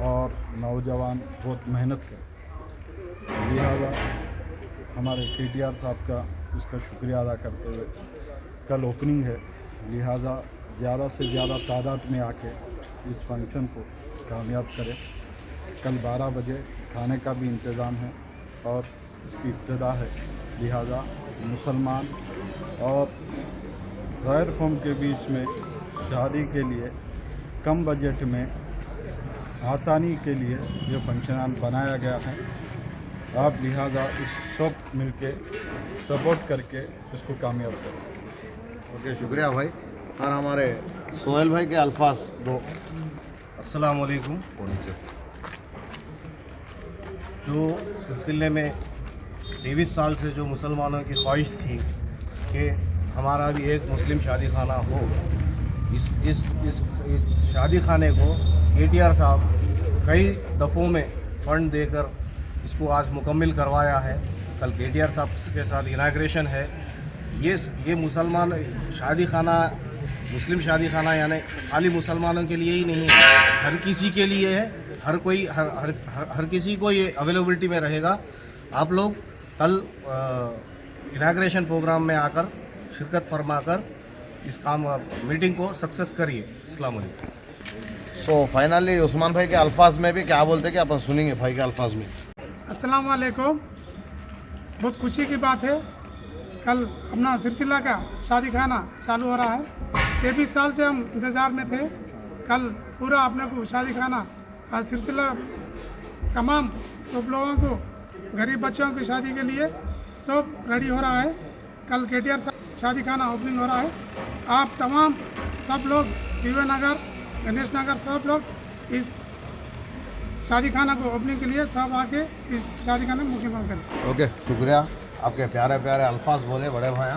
[SPEAKER 8] और नौजवान बहुत मेहनत करें। लिहाजा हमारे KTR साहब का उसका शुक्रिया अदा करते हुए कल ओपनिंग है, लिहाजा ज़्यादा से ज़्यादा तादाद में आके इस फंक्शन को कामयाब करें। कल 12 बजे खाने का भी इंतज़ाम है और इसकी इब्तिदा है, लिहाजा मुसलमान और गैर कौम के बीच में शादी के लिए कम बजट में आसानी के लिए ये फंक्शन बनाया गया है। आप लिहाजा इस सब मिलके सपोर्ट करके इसको कामयाब करें।
[SPEAKER 1] ओके, शुक्रिया भाई। और हमारे सोहेल भाई के अल्फाज दो।
[SPEAKER 9] अस्सलाम वालेकुम। जो सिलसिले में 23 साल से जो मुसलमानों की ख्वाहिश थी कि हमारा भी एक मुस्लिम शादी खाना हो, इस शादी खाने को KTR साहब कई दफ़ों में फ़ंड देकर इसको आज मुकम्मल करवाया है। कल KTR साहब के साथ इनाग्रेशन है। ये मुसलमान शादी खाना, मुस्लिम शादी खाना यानी खाली मुसलमानों के लिए ही नहीं है, हर किसी के लिए है। हर किसी को ये अवेलेबिलिटी में रहेगा। आप लोग कल इनाग्रेशन प्रोग्राम में आकर शिरकत फरमाकर इस काम मीटिंग को सक्सेस करिए। अस्सलाम वालेकुम।
[SPEAKER 1] सो फाइनली उस्मान भाई के अल्फाज में भी क्या बोलते हैं कि अपन सुनेंगे भाई के अल्फाज में।
[SPEAKER 10] अस्सलाम वालेकुम। बहुत खुशी की बात है, कल अपना सिलसिला का शादी खाना चालू हो रहा है। 23 साल से हम इंतज़ार में थे। कल पूरा अपने को शादी खाना आज सिलसिला तमाम सब लोगों को, गरीब बच्चों की शादी के लिए सब रेडी हो रहा है। कल KTR शादी खाना ओपनिंग हो रहा है। आप तमाम सब लोग विवे नगर, गणेश नगर, सब लोग इस शादी खाना को ओपनिंग के लिए सब आके इस शादी खाना में मुकम्मल करें।
[SPEAKER 1] ओके, शुक्रिया। आपके प्यारे प्यारे अल्फाज बोले बड़े भाई।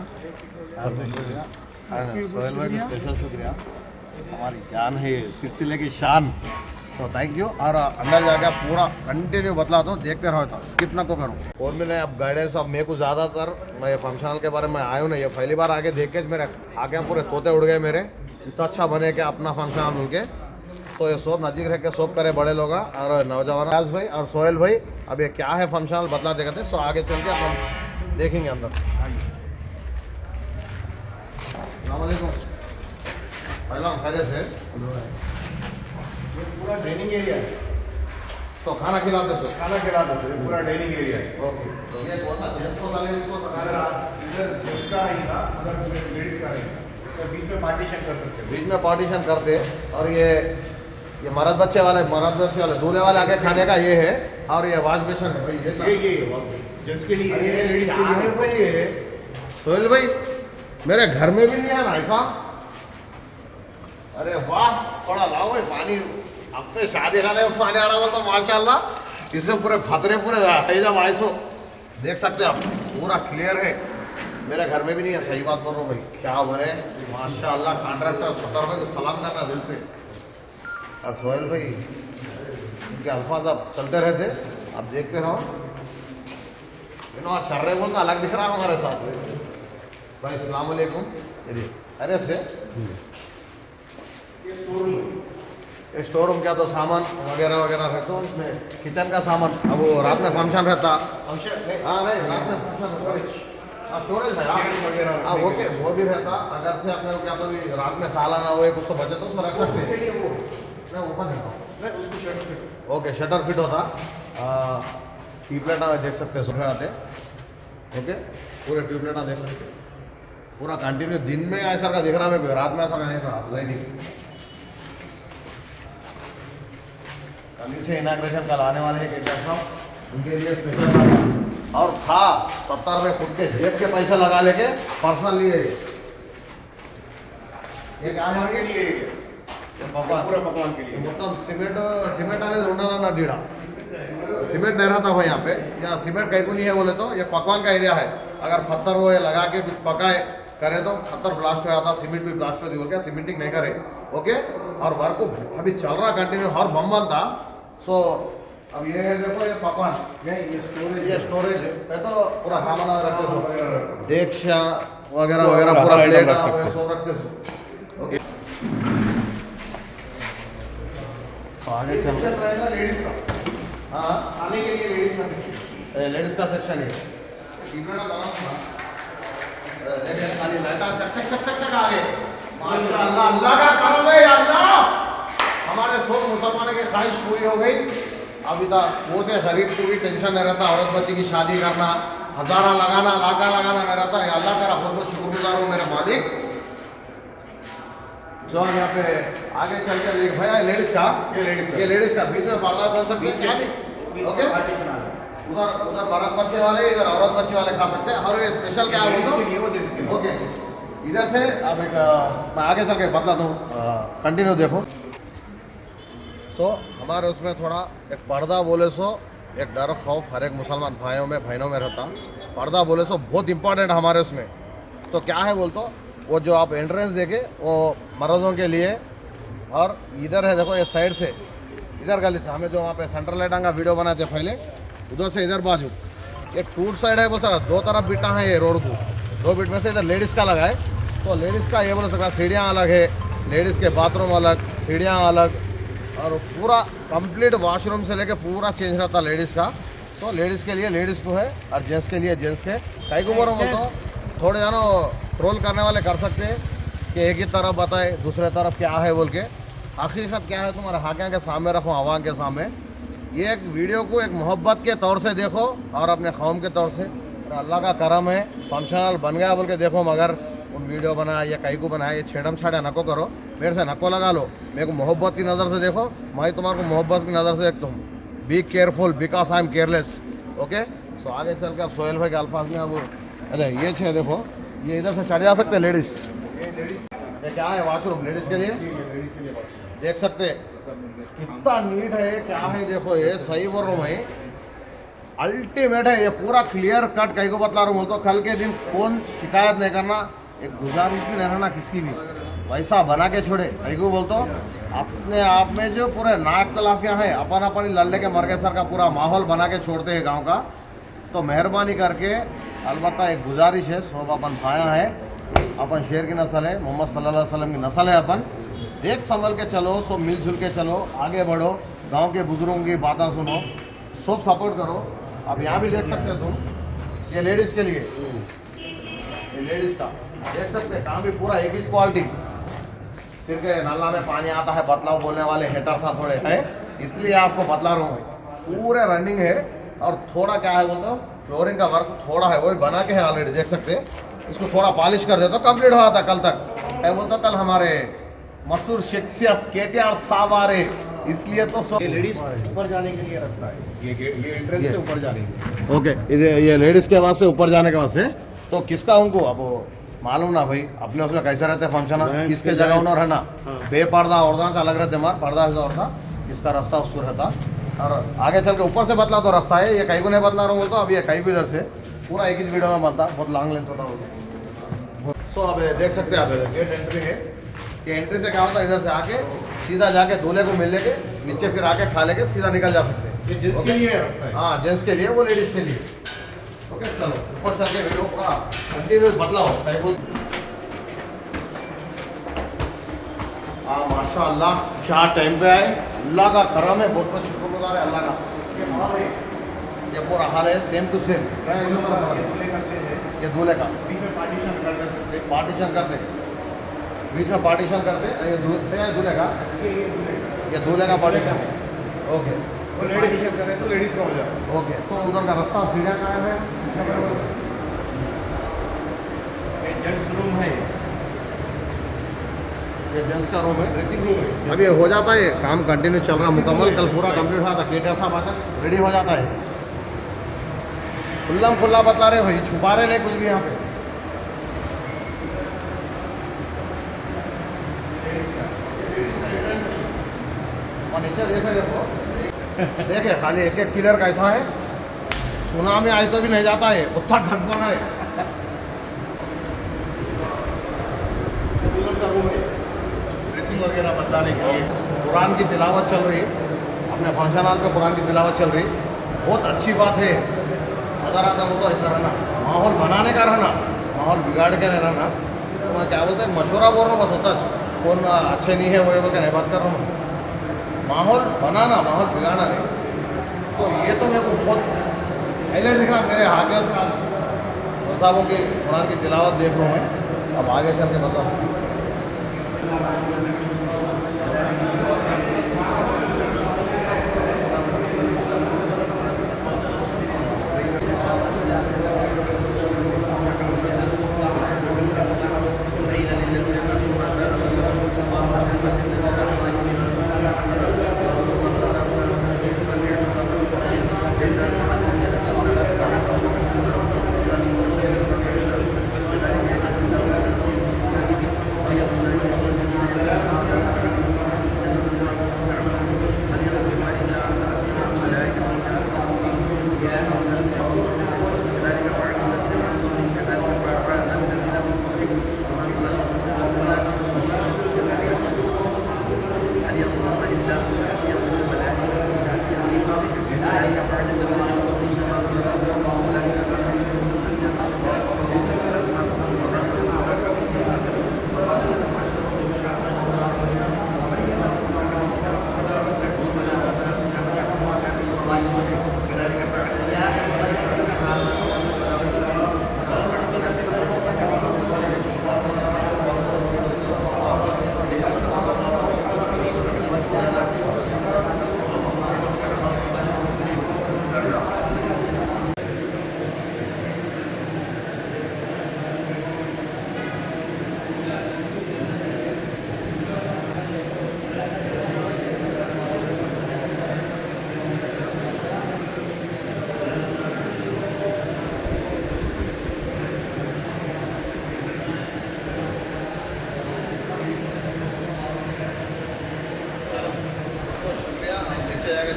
[SPEAKER 1] सोहेल भाई को स्पेशल शुक्रिया, हमारी जान है ये सिलसिले की शान। So thank you. और अंदर जाकर पूरा कंटिन्यू बतलाता हूँ, देखते रहो तो स्किप ना को करूँ। और मैंने अब गाइडेंस, अब मेरे को ज़्यादातर मैं ये फंक्शन हॉल के बारे में आया हूँ ना, ये पहली बार आके देख के मेरे आगे पूरे तोते उड़ गए मेरे। इतना अच्छा बने के अपना फंक्शन हॉल बोल के। सो ये सब नज़दीक रह के सब करे बड़े लोग और नौजवान राज भाई और सोहेल भाई। अब ये क्या है फंक्शन हॉल बतला देते। सो आगे चल के अपन देखेंगे अंदर। अस्सलामुअलैकुम। पहला खैरियत से पूरा डाइनिंग एरिया है, तो खाना खिलाते सो पूरा डाइनिंग एरिया है। ओके, तो ये बोलना जेंट्स को साले इसको इधर जेंट्स का ही था, उधर लेडीज का नहीं, इसका बीच में पार्टीशन कर सकते हैं। बीच में पार्टीशन करते हैं। और ये मर्द बच्चे वाले दूल्हे वाले आगे खाने का ये है। और ये वॉश बेसिन ये जेंट्स के लिए, लेडीज के लिए भाई। ये सोहेल भाई मेरे घर में भी नहीं है ना ऐसा। अरे वाह, थोड़ा लाओ भाई पानी। अपने शादी खाने में पानी आ रहा बोलता माशाल्लाह। इससे पूरे फतरे पूरे जब आइसो देख सकते हैं आप, पूरा क्लियर है। मेरे घर में भी नहीं है, सही बात बोल रहा हूँ भाई। क्या बने माशाल्लाह। कॉन्ट्रैक्टर सत्तर भाई को सलाम करना दिल से। और सोहेल भाई उनके अल्फाज अब चलते रहते, आप देखते रहो। चल रहे बोलना अलग दिख रहा है हमारे साथ भाई। अस्सलाम वालेकुम। अरे से स्टोर रूम क्या तो सामान वगैरह वगैरह रहता हो इसमें, किचन का सामान। अब वो रात में फंक्शन रहता। हाँ भाई, रात में फंक्शन स्टोरेज है। हाँ ओके, वो भी रहता। अगर से अपने क्या तो भी रात में सालाना हो एक उसको बचे तो उसमें रख सकते हैं। मैं ओपन है। ओके, शटर फिट होता। ट्यूबलाइट देख सकते हैं, सुबह आते। ओके, पूरे ट्यूबलाइट देख सकते हैं। पूरा कंटिन्यू दिन में ऐसा का दिख रहा है, रात में ऐसा नहीं था। लाइटिंग नीचे इनाग्रेशन कल आने वाले हैं KTR साहब, उनके लिए स्पेशल। और था 70 में खुद के जेब के पैसे लगा लेके पर्सनल लिए। ये क्या है के लिए? पूरा पकवान के लिए। मतलब सीमेंट आने ढूंढना ना डीड़ा, सीमेंट नहीं रहता भाई यहाँ पे। यहाँ सीमेंट कहीं को नहीं है बोले तो ये पकवान का एरिया है। अगर पत्थर वो लगा के कुछ पकाए करे तो पत्थर ब्लास्ट हो जाता, सीमेंट भी ब्लास्ट होती बोल के सीमेंटिंग नहीं करे। ओके, और वर्क को अभी चल रहा कंटिन्यू, हर बम बनता। सो अब ये देखो, ये पकवान, ये स्टोरेज है तो पूरा सामान रखते सो, देक्षा वगैरह वगैरह पूरा प्लेट रखते सो। ओके, आगे चल रहेगा लेडीज का। हाँ, आने के लिए लेडीज का सेक्शन। लेडीज़ का सेक्शन है। देखिए खाली लड़का चक चक चक चक चक आ गए। माशाअल्लाह, अल्लाह का करम है, अल्लाह हमारे सब मुसलमानों की ख्वाहिश पूरी हो गई। अभी तक वो से गरीब को भी टेंशन नहीं रहता, औरत बच्ची की शादी करना, हज़ारा लगाना, लाखा लगाना नहीं रहता है। अल्लाह तेरा बहुत बहुत शुक्रगुजार हूँ मेरे मालिक। जो हम यहाँ पे आगे चल के देख भैया लेडीज़ का, ये लेडीज़ का बीच में पर्दा बन सकती है क्या भी? ओके, उधर उधर मर्द बच्चे वाले, इधर औरत बच्चे वाले खा सकते हैं। और ये स्पेशल क्या है ओके, इधर से अब एक मैं आगे चल के बतलाता हूँ, कंटिन्यू देखो। सो हमारे उसमें थोड़ा एक पर्दा बोले सो एक डर खौफ हर एक मुसलमान भाइयों में बहनों में रहता। पर्दा बोले सो बहुत इंपॉर्टेंट हमारे उसमें। तो क्या है बोल तो वो जो आप एंट्रेंस देखे वो मर्दों के लिए, और इधर है देखो ये साइड से इधर गली से हमें जो वहाँ पे सेंट्रल लाइट का वीडियो बनाए थे पहले, उधर से इधर बाजू एक टूट साइड है वो सर, दो तरफ बिटा है ये रोड को, दो बिट में से इधर लेडीज़ का लगा है। तो लेडीज़ का ये बोल सकता सीढ़ियाँ अलग है, लेडीज़ के बाथरूम अलग, सीढ़ियाँ अलग, और पूरा कंप्लीट वॉशरूम से लेके पूरा चेंज रहता लेडीज़ का। तो लेडीज़ के लिए लेडीज़ को है और जेंट्स के लिए जेंट्स के। कई को बोल रहा हूँ तो थोड़े जानो ट्रोल करने वाले कर सकते हैं कि एक ही तरफ बताए दूसरे तरफ क्या है बोल के। हकीकत क्या है तुम्हारे हाकियाँ के सामने रखो, आवाम के सामने। ये एक वीडियो को एक मोहब्बत के तौर से देखो और अपने कौम के तौर से, और अल्लाह का करम है फंक्शनल बन गया बोल के देखो। मगर उन वीडियो बनाया या कहीं को बनाया, ये छेड़म छाड़ा नको करो, मेरे से नको लगा लो। मेरे को मोहब्बत की नज़र से देखो, मैं तुम्हारे को मोहब्बत की नज़र से देखता हूँ। Be careful because I am careless. Okay, so आगे चल के अब सोहेल भाई के अल्फाज में अब अरे ये छे देखो, ये इधर से चढ़ जा सकते हैं लेडीज़। ये क्या है वॉशरूम लेडीज़ के लिए, देख सकते हैं कितना नीट है, क्या है देखो। ये सही बोल रहा हूँ मैं, अल्टीमेट है ये, पूरा क्लियर कट। कहीं को बतला रहा हूँ तो कल के दिन कौन शिकायत नहीं करना, एक गुजारिश भी नहीं रहना किसकी भी, वैसा बना के छोड़े। कहीं को बोलते अपने आप में जो पूरे नाक तलाफियाँ हैं, अपन अपनी लल्ले के मरगे सर का पूरा माहौल बना के छोड़ते हैं गाँव का। तो मेहरबानी करके अलबत्ता एक गुजारिश है, सब अपन भाया है, अपन शेर की नस्ल है, मोहम्मद सल्लल्लाहु अलैहि वसल्लम की नस्ल है। अपन देख संभल के चलो, सब मिलजुल के चलो, आगे बढ़ो, गांव के बुजुर्गों की बातें सुनो, सब सपोर्ट करो। अब यहाँ भी देख सकते हो तुम, ये लेडीज़ के लिए, ये लेडीज़ का देख सकते हैं काम भी पूरा एक ही क्वालिटी। फिर के नाला में पानी आता है बतलाव बोलने वाले हेटर सा थोड़े है, इसलिए आपको बतला रहा हूँ। पूरे रनिंग है और थोड़ा क्या है बोलते हो फ्लोरिंग का वर्क थोड़ा है, वही बना के है ऑलरेडी, देख सकते हैं। इसको थोड़ा पॉलिश कर दे तो कंप्लीट हो जाता कल तक। है बोलते कल हमारे मशहूर शख्सियत KTR साहब आ रहे, इसलिए तो
[SPEAKER 9] ये लेडीज ऊपर जाने के लिए रास्ता है, ये एंट्रेंस से ऊपर जाने के लिए।
[SPEAKER 1] ओके, ये लेडीज़ के वास्ते ऊपर जाने के वास्ते। तो किसका उनको अब मालूम ना भाई, अपने उसमें कैसे रहते फंक्शन, किसके जगह उन्होंने रहना, बेपर्दा और से अलग रहते मार, पर्दा और था, इसका रास्ता उसको रहता। और आगे चल के ऊपर से बतला तो रास्ता है, ये कहीं को नहीं बतला रहा हूँ तो अब ये कहीं को इधर से पूरा एक ही वीडियो में बनता, बहुत लॉन्ग लेंथ होता है। सो अब देख सकते हैं आप गेट एंट्री है, ये एंट्री से क्या होता है इधर से आके सीधा जाके दूल्हे को मिल लेके नीचे फिर आके खा लेके सीधा निकल जा सकते हैं।
[SPEAKER 9] ये जेंट्स के लिए रास्ता है।
[SPEAKER 1] हाँ जेंट्स के लिए, वो लेडीज़ के लिए। ओके चलो ऊपर चल के वीडियो पूरा कंटिन्यूस बदलाओ। हाँ माशाअल्लाह क्या टाइम पे आए, अल्लाह का करम है, बहुत बहुत शुक्रगुजार है अल्लाह का। ये पूरा हाल है सेम टू सेम। ये दूल्हे का
[SPEAKER 9] बीच में पार्टीशन कर दे सकते,
[SPEAKER 1] पार्टीशन करते, बीच में पार्टीशन करते। ये दूल्हे का, ये दूल्हे का पार्टीशन। ओके,
[SPEAKER 9] वो पार्टीशन करें तो लेडीज़ का हो जाए।
[SPEAKER 1] ओके, तो उधर का रास्ता सीढ़ियाँ कायम है।
[SPEAKER 2] जेंट्स रूम है,
[SPEAKER 1] ये जेंट्स का रूम है,
[SPEAKER 9] ड्रेसिंग रूम है।
[SPEAKER 1] अभी हो जाता है काम कंटिन्यू चल रहा मुकम्मल, कल पूरा कंप्लीट हुआ था। KTR साहब आता रेडी हो जाता है, खुल्ला खुल्ला बतला रहे भाई, छुपा रहे नहीं कुछ भी यहाँ पे। और नीचे देखो देखिए खाली एक एक किलर कैसा है, सुनामी आई तो भी नहीं जाता है, उतना ढकबा है।
[SPEAKER 9] का रूम है, ड्रेसिंग वगैरह बदलाने के लिए।
[SPEAKER 1] कुरान की तिलावत चल रही, अपने फंक्शन हॉल पे कुरान की तिलावत चल रही, बहुत अच्छी बात है। सदर आता हो तो ऐसा रहना, माहौल बनाने का रहना, माहौल बिगाड़ के नहीं रहना। तो मैं क्या बोलते हैं मशवरा बोल रहा हूँ बस, होता कौन अच्छे नहीं है वो बोल के नहीं बात कर रहा हूँ। माहौल बनाना, माहौल बिगाड़ना नहीं। तो ये तो मेरे को बहुत हाईलाइट दिख रहा है मेरे हाफिज साहबों की कुरान की तिलावत देख रहा हूँ मैं। अब आगे चल के बता सकता हूँ।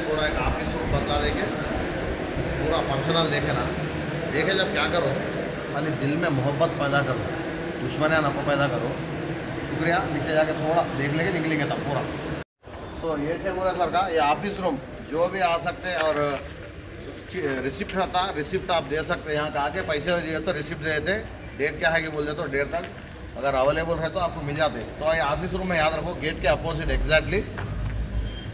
[SPEAKER 1] थोड़ा एक ऑफिस रूम बदला देके पूरा फंक्शनल देखे ना, देखे जब क्या करो, खाली दिल में मोहब्बत पैदा करो, दुश्मनियाँ नको पैदा करो। शुक्रिया, नीचे जाके थोड़ा देख लेंगे, निकलेंगे तब पूरा। तो ये छे बोला सर का, ये ऑफिस रूम जो भी आ सकते हैं, और रिसिप्ट रहता, रिसिप्ट आप दे सकते हैं। यहाँ का आके पैसे दिए तो रिसिप्ट दे देते, डेट क्या है कि बोल देते, तो डेट तक अगर अवेलेबल है तो आपको मिल जाते। तो ये ऑफिस रूम है, याद रखो, गेट के अपोजिट एग्जैक्टली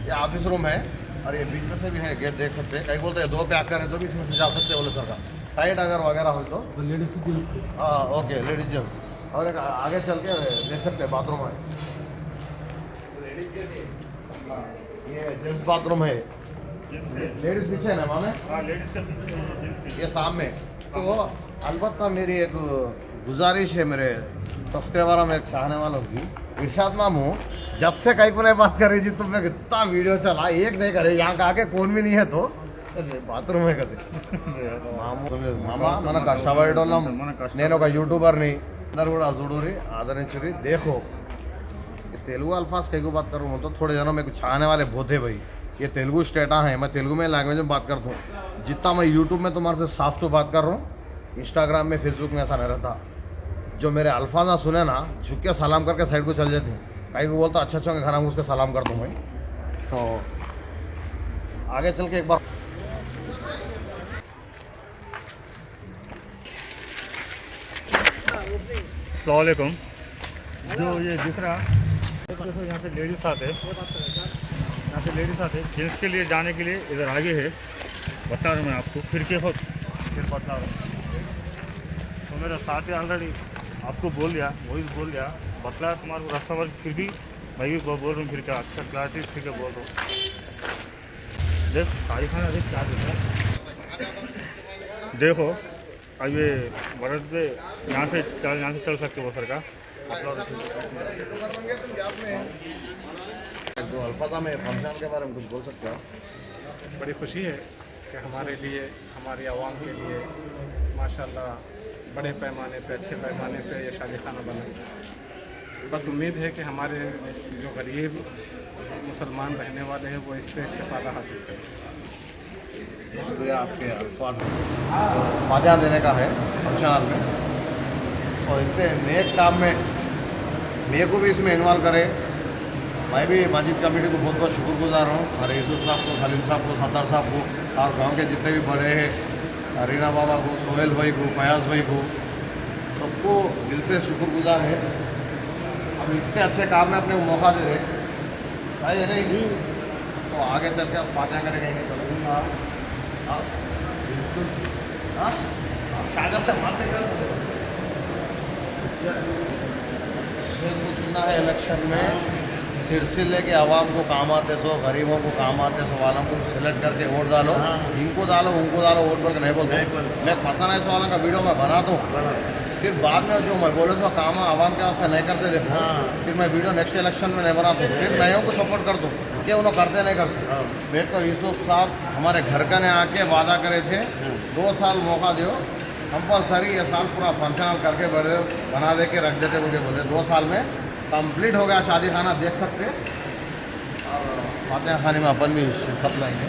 [SPEAKER 1] ये ऑफिस रूम है। और ये बीच में से भी है गेट, देख सकते हैं। कहीं बोलते हैं दो पे आकर है तो भी इसमें से जा सकते हैं बोले सर का, टाइट अगर वगैरह हो तो लेडीज। हाँ ओके, लेडीज जेंट्स। और एक आगे चल के देख सकते हैं बाथरूम है, ये जेंट्स बाथरूम है, लेडीज पीछे है ना मामे, ये सामने। तो अलबत्ता मेरी एक गुजारिश है मेरे सब्सक्राइबर मेरे चाहने वालों की, इरशाद मामू जब से कहीं को नहीं बात कर रही थी तुमने कितना वीडियो चला, एक नहीं करे, यहाँ का आके कौन भी नहीं है तो बाथरूम में कहते मामा मन कष्टपड़ेटोళ్ళం నేను ఒక యూట్యూబర్ని అందరు కూడా చూడురి ఆదరించురి। देखो ये तेलुगु अल्फाज कहीं को बात करूँ तो थोड़े जनों में कुछ आने वाले बहुत है भाई, ये तेलुगु स्टेटा है, मैं तेलुगु में लैंग्वेज में बात करता हूँ। जितना मैं यूट्यूब में तुम्हारे से साफ तो बात कर रहा हूँ, इंस्टाग्राम में फेसबुक में ऐसा नहीं रहता। जो मेरे अल्फाजा सुने ना, झुक के सलाम करके साइड को चल जाते हैं, कहीं को बोलता अच्छा अच्छा खाना उसके सलाम कर दूँ भाई। तो आगे चल के एक बार
[SPEAKER 2] अस्सलामुअलैकुम। जो ये दिख रहा देखो, यहाँ पे लेडीज आते, यहाँ पे लेडीज आते, जेंट्स के लिए जाने के लिए इधर आगे है, बता रहा हूँ मैं आपको, फिर के खुद फिर बता रहा हूँ। तो मेरा साथी ऑलरेडी आपको बोल दिया, वही बोल दिया, बतला तुम्हारे को रास्ता पर, फिर भी मैं भी बोल रहा हूँ, फिर क्या अच्छा क्लारिटी फिर के बोल रहा हूँ। देख शादी खाना देख क्या देख रहा है, देखो अब ये बरस पे यहाँ से चल सकते हो सर का।
[SPEAKER 1] जो अल्फाजा में फंक्शन के बारे में कुछ बोल सकते हो?
[SPEAKER 11] बड़ी खुशी है कि हमारे लिए, हमारी आवाम के लिए माशाल्लाह बड़े पैमाने पे, अच्छे पैमाने पे ये शादी खाना बना। बस उम्मीद है कि हमारे जो गरीब मुसलमान रहने वाले हैं वो इससे इस्तेफादा हासिल करें।
[SPEAKER 1] शुक्रिया आपके अल्फाज फाजा देने का है फंक्शन में, और इतने नेक काम में मेरे को भी इसमें इन्वॉल्व करे। मैं भी मस्जिद कमेटी को बहुत बहुत शुक्रगुजार हूँ, हमारे यूसुफ साहब को, सलीम साहब को, सरदार साहब को, और गांव के जितने भी बड़े हैं, रीना बाबा को, सोहेल भाई को, फयाज भाई को, सबको दिल से शुक्रगुजार है। अब इतने अच्छे काम में अपने को मौका दे रहे भाई है नहीं, तो आगे चल के अब फातिहा करेंगे, चलो बिल्कुल। चुना है इलेक्शन में सिलसिले के आवाम को काम आते सो, गरीबों को काम आते सो वालों को सिलेक्ट करके वोट डालो, इनको डालो उनको डालो वोट बोल के नहीं बोलते। मैं पर्सन ऐसे वालों का वीडियो मैं बनाता हूँ, फिर बाद में जो मैं बोले सो काम आवाम के वास्ते नहीं करते देखो, फिर मैं वीडियो नेक्स्ट इलेक्शन में नहीं बनाता हूँ, फिर नयों को सपोर्ट कर दूँ कि उन्होंने करते नहीं करते। मेरे को यूसुफ साहब हमारे घर का ने आके वादा करे थे 2 साल मौका दो, कंपलसरी ये साल पूरा फंक्शनल करके बड़े बना दे के रख देते मुझे बोले। 2 साल में कंप्लीट हो गया शादी खाना, देख सकते। और फातिहा खाने में अपन भी खत लाएंगे।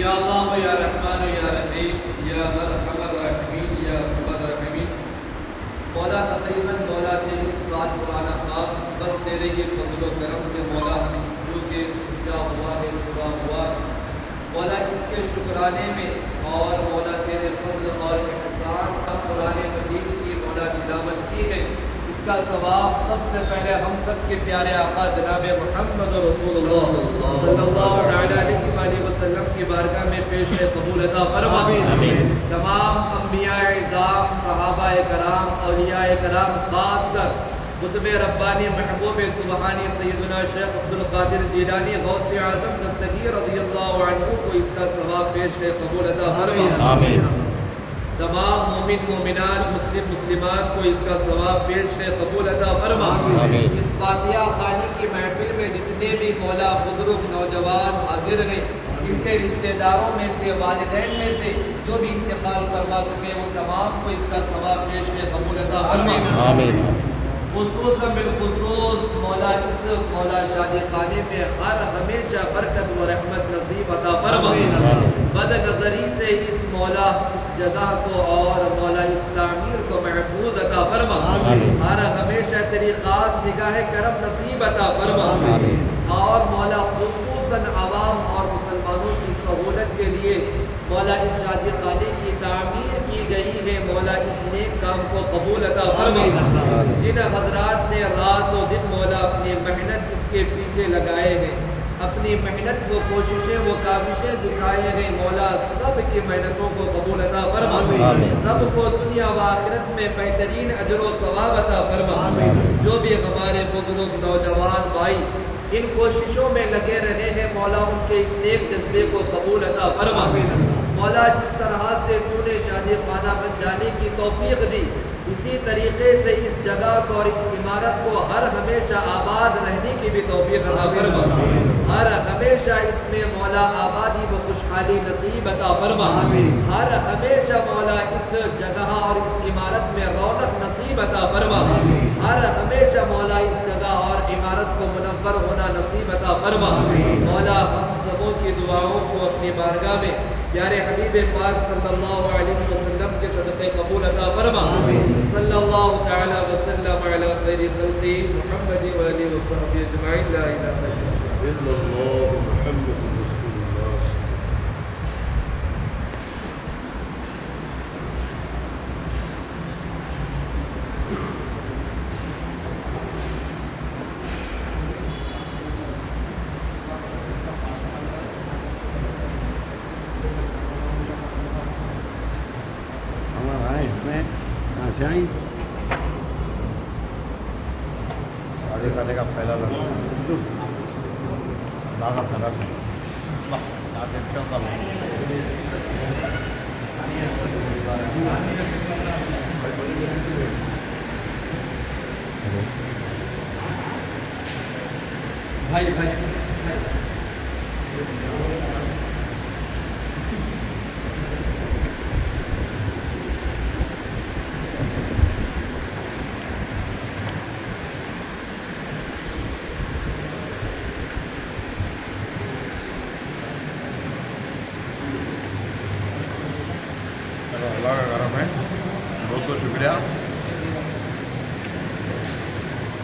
[SPEAKER 3] या अल्लाह या रहमान या रहीम या अरहमर राहिमीन या अरहमर राहिमीन। मौला तकरीबन मौला 23 साल पुराना ख्वाब बस तेरे ही फजल व करम से मौला जो कि सच्चा हुआ है पूरा हुआ। मौला इसके शुक्राने में और मौला तेरे फजल और एहसान तब कुरान मजीद की मौला तिलावत की है, इसका सवाब सबसे पहले हम सब के प्यारे आका जनाब मुहम्मद रसूलुल्लाह सल्लल्लाहु अलैहि वसल्लम की बारगाह में पेश है, कबूल अता फरमा। तमाम अंबियाए इज़ाम, सहाबाए कराम, औलियाए कराम, खासकर कुतुब रब्बानी महबूब सुबहानी सैयदना शेख अब्दुल कादिर जिलानी गौसे आज़म दस्तगीर रज़ियल्लाहु अन्हु को इसका सवाब पेश है, कबूल अता फरमा। तमाम मोमिन मोमिनात मुस्लिम मुस्लिमात को इसका सवाब पेश है, कबूल अता फरमा। इस फातिहा खानी की महफिल में जितने भी मौला बुजुर्ग नौजवान हाजिर हैं, इनके रिश्तेदारों में से वालिदैन में से जो भी इंतकाल फरमा चुके हैं उन तमाम को इसका सवाब पेश है, कबूल अता फरमा। खुसूसन बिलखुसूस मौला इस मौला शादी खाने में हर हमेशा बरकत व रहमत नसीब अता फरमा। बद नज़री से इस मौला इस जगह को और मौला इस तामीर को महफूज अता फरमा। हर हमेशा तेरी खास निगाह करम नसीब अता फरमा। और मौला खुसूसन आवाम और मुसलमानों की सहूलत के लिए मौला इस शादी खाने की तामीर की गई है, मौला इस नेक काम को कबूल अता फरमा। जिन हजरात ने रात और दिन मौला अपनी मेहनत इसके पीछे लगाए हैं, अपनी मेहनत वो कोशिशें वो काविशें दिखाए हैं, मौला सब की मेहनतों को कबूल अता फरमा। सबको दुनिया व आखिरत में बेहतरीन अजर व सवाब अता फरमा। जो भी हमारे बुजुर्ग नौजवान भाई इन कोशिशों में लगे रहे हैं, मौला उनके इस नेक जज्बे को कबूल अता फरमा। मौला जिस तरह से तूने शादी खाना बन जाने की तौफीक दी, इसी तरीके से इस जगह को और इस इमारत को हर हमेशा आबाद रहने की भी तौफीक अता फरमा। हर हमेशा इसमें मौला आबादी व खुशहाली नसीब अता फरमा। हर हमेशा मौला इस जगह और इस इमारत में रौनक नसीब अता फरमा। हर हमेशा मौला इस जगह और इमारत को मुनव्वर होना नसीब अता फरमा। मौला हम सबों की दुआओं को अपनी बारगाह में यारे हबीब पाक सल्लल्लाहु अलैहि वसल्लम के सदक़े कबूल अता फरमा। सल्लल्लाहु तआला वसल्लम अला खैरि खल्क़ि मुहम्मद व आलिहि व सहबिहि अजमईन। ला इलाहा
[SPEAKER 12] इल्लल्लाह मुहम्मद रसूलुल्लाह।
[SPEAKER 1] हमारा है इसमें आशाई शादी करने का पहला लगा खराब
[SPEAKER 3] भाई भाई
[SPEAKER 1] अल्लाह का करम है, बहुत बहुत शुक्रिया।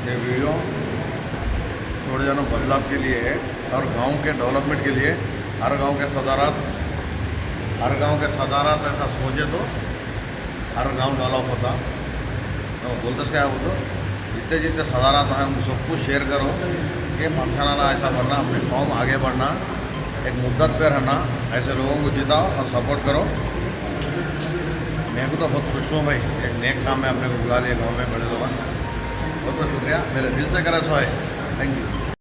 [SPEAKER 1] ये वीडियो थोड़े जनों बदलाव के लिए है और गांव के डेवलपमेंट के लिए हर गांव के सदारत ऐसा सोचे तो हर गांव डेवलप होता। तो बोलते क्या है वो तो जितने जितने सदारत हैं उनको सबको शेयर करो कि फंक्शन आना ऐसा बनना, अपनी कौम आगे बढ़ना, एक मुद्दत पे रहना, ऐसे लोगों को जिताओ और सपोर्ट करो। मैं को तो बहुत खुश हूँ भाई, एक नेक काम में अपने को बुला लिया गाँव में बड़े लोग। बहुत बहुत शुक्रिया, मेरे दिल से करा सो है। Thank you.